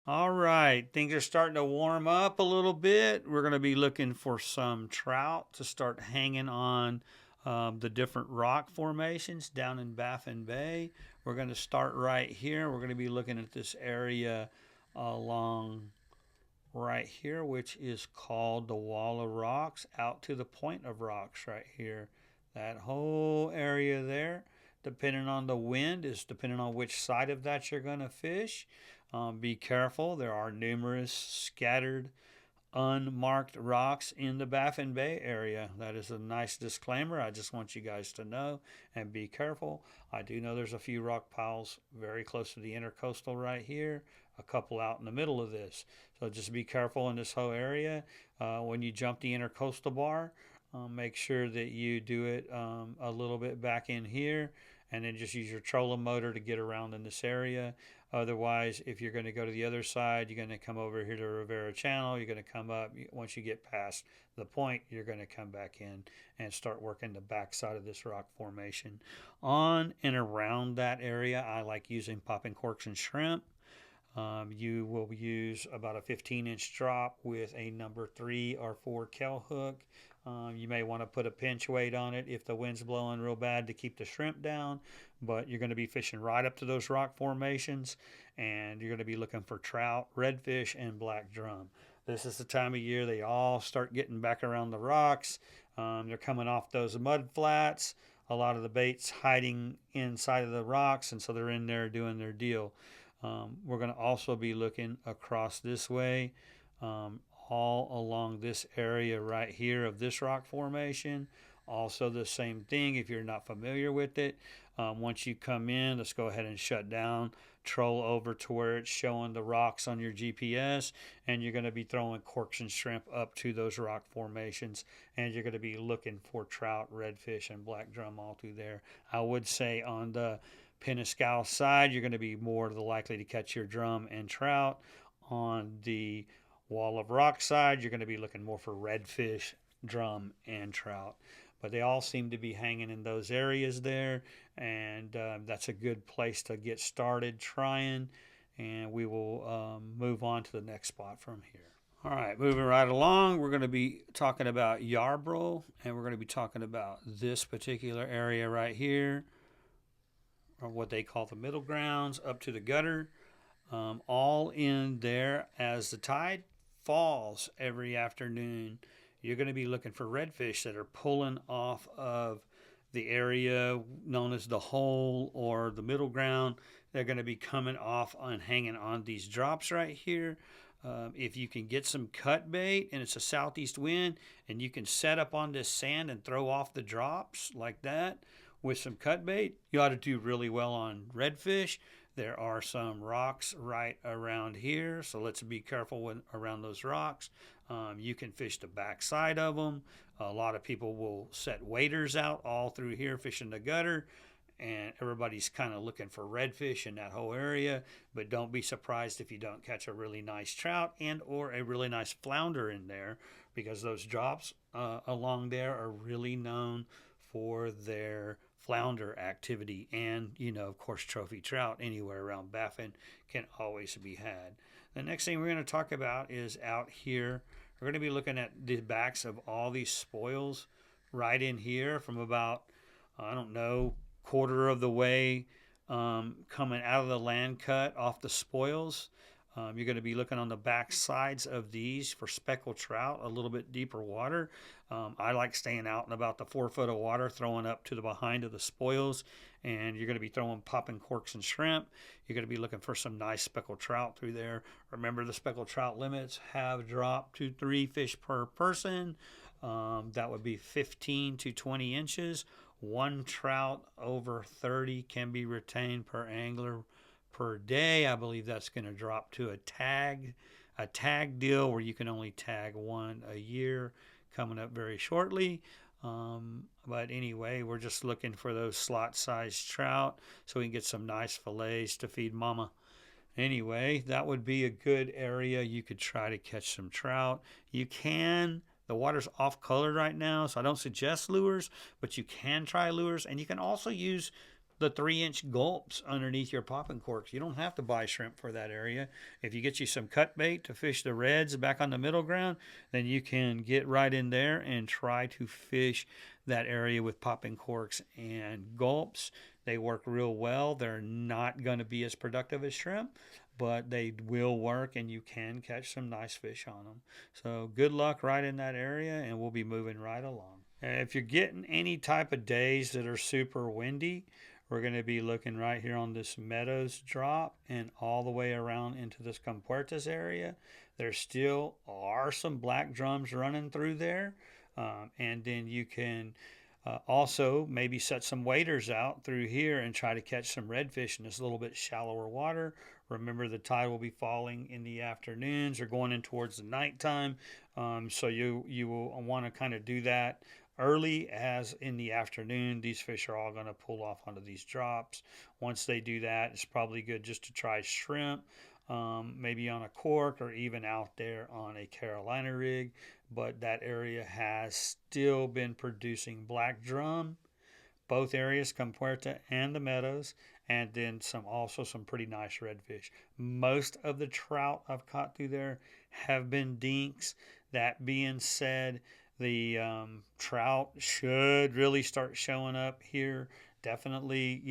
All right, things are starting to warm up a little bit. We're going to be looking for some trout to start hanging on the different rock formations down in Baffin Bay. We're going to start right here. We're going to be looking at this area along right here, which is called the Wall of Rocks, out to the Point of Rocks right here. That whole area there, depending on the wind, is depending on which side of that you're going to fish. Be careful. There are numerous scattered, unmarked rocks in the Baffin Bay area. That is a nice disclaimer. I just want you guys to know and be careful. I do know there's a few rock piles very close to the intercoastal right here, a couple out in the middle of this. So just be careful in this whole area. When you jump the intercoastal bar, make sure that you do it a little bit back in here, and then just use your trolling motor to get around in this area. Otherwise, if you're going to go to the other side, you're going to come over here to Rivera Channel. You're going to come up. Once you get past the point, you're going to come back in and start working the back side of this rock formation. On and around that area, I like using popping corks and shrimp. You will use about a 15-inch drop with a number 3 or 4 kell hook. You may want to put a pinch weight on it if the wind's blowing real bad to keep the shrimp down, but you're going to be fishing right up to those rock formations, and you're going to be looking for trout, redfish, and black drum. This is the time of year they all start getting back around the rocks. They're coming off those mud flats. A lot of the bait's hiding inside of the rocks, and so they're in there doing their deal. We're going to also be looking across this way, all along this area right here of this rock formation. Also, the same thing if you're not familiar with it. Once you come in, let's go ahead and shut down. Troll over to where it's showing the rocks on your GPS, and you're going to be throwing corks and shrimp up to those rock formations, and you're going to be looking for trout, redfish, and black drum all through there. I would say on the Penascal side, you're going to be more likely to catch your drum and trout. On the Wall of Rock side, you're going to be looking more for redfish, drum, and trout. But they all seem to be hanging in those areas there, and that's a good place to get started trying. And we will move on to the next spot from here. All right, moving right along, we're going to be talking about Yarborough, and we're going to be talking about this particular area right here, or what they call the middle grounds, up to the gutter, all in there as the tide falls every afternoon. You're going to be looking for redfish that are pulling off of the area known as the hole or the middle ground. They're going to be coming off and hanging on these drops right here. If you can get some cut bait and it's a southeast wind and you can set up on this sand and throw off the drops like that with some cut bait, you ought to do really well on redfish. There are some rocks right around here, so let's be careful around those rocks. You can fish the backside of them. A lot of people will set waders out all through here fishing the gutter, and everybody's kind of looking for redfish in that whole area. But don't be surprised if you don't catch a really nice trout and or a really nice flounder in there, because those drops along there are really known for their flounder activity, and of course trophy trout anywhere around Baffin can always be had. The next thing we're going to talk about is out here. We're going to be looking at the backs of all these spoils right in here from about, I don't know, quarter of the way coming out of the land cut off the spoils. You're going to be looking on the back sides of these for speckled trout, a little bit deeper water. I like staying out in about the 4 foot of water, throwing up to the behind of the spoils, and you're going to be throwing popping corks and shrimp. You're going to be looking for some nice speckled trout through there. Remember, the speckled trout limits have dropped to 3 fish per person. That would be 15 to 20 inches. One trout over 30 can be retained per angler per day. I believe that's going to drop to a tag deal where you can only tag one a year, coming up very shortly. But anyway, we're just looking for those slot sized trout so we can get some nice fillets to feed mama. Anyway, that would be a good area. You could try to catch some trout. You can. The water's off colored right now, so I don't suggest lures, but you can try lures, and you can also use the 3-inch gulps underneath your popping corks. You don't have to buy shrimp for that area. If you get you some cut bait to fish the reds back on the middle ground, then you can get right in there and try to fish that area with popping corks and gulps. They work real well. They're not going to be as productive as shrimp, but they will work, and you can catch some nice fish on them. So good luck right in that area, and we'll be moving right along. If you're getting any type of days that are super windy, we're going to be looking right here on this Meadows drop and all the way around into this Compuertas area. There still are some black drums running through there. And then you can also maybe set some waders out through here and try to catch some redfish in this little bit shallower water. Remember, the tide will be falling in the afternoons or going in towards the nighttime. So you will want to kind of do that early as in the afternoon. These fish are all going to pull off onto these drops. Once they do that, it's probably good just to try shrimp, maybe on a cork or even out there on a Carolina rig. But that area has still been producing black drum, both areas, Compuerta and the Meadows, and then also some pretty nice redfish. Most of the trout I've caught through there have been dinks. That being said, the trout should really start showing up here definitely,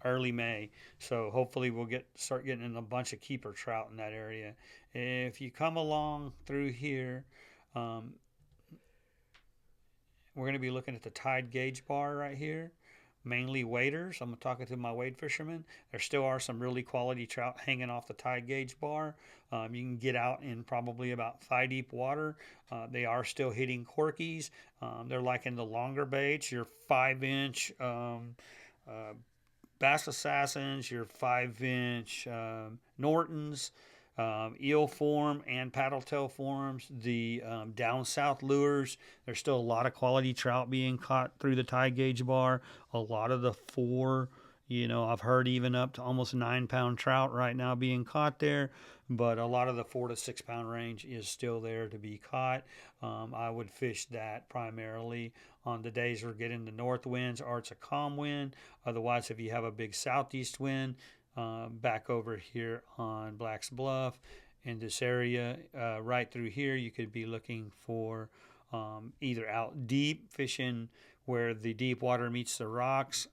early May. So hopefully we'll start getting in a bunch of keeper trout in that area. If you come along through here, we're going to be looking at the tide gauge bar right here, mainly waders. I'm talking to my wade fishermen. There still are some really quality trout hanging off the tide gauge bar. You can get out in probably about thigh deep water. They are still hitting corkies. They're like in the longer baits, your 5-inch Bass Assassins, your 5-inch Nortons, eel form and paddle tail forms, the down south lures. There's still a lot of quality trout being caught through the tide gauge bar. A lot of the 4, I've heard even up to almost 9-pound trout right now being caught there, but a lot of the 4 to 6 pound range is still there to be caught. I would fish that primarily on the days we're getting the north winds or it's a calm wind. Otherwise, if you have a big southeast wind, back over here on Black's Bluff in this area, right through here, you could be looking for either out deep, fishing where the deep water meets the rocks,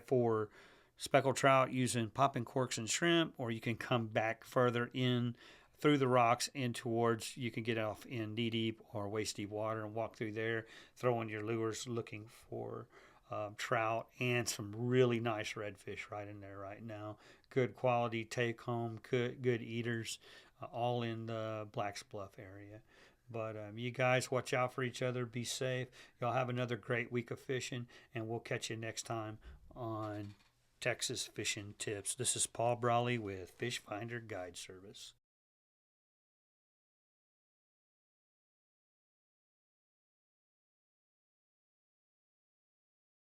for speckled trout using popping corks and shrimp, or you can come back further in through the rocks in towards, you can get off in knee deep or waist deep water and walk through there, throwing your lures looking for trout and some really nice redfish right in there right now. Good quality take home, good eaters, all in the Black's Bluff area. But you guys watch out for each other. Be safe. Y'all have another great week of fishing, and we'll catch you next time on Texas Fishing Tips. This is Paul Brawley with Fish Finder Guide Service.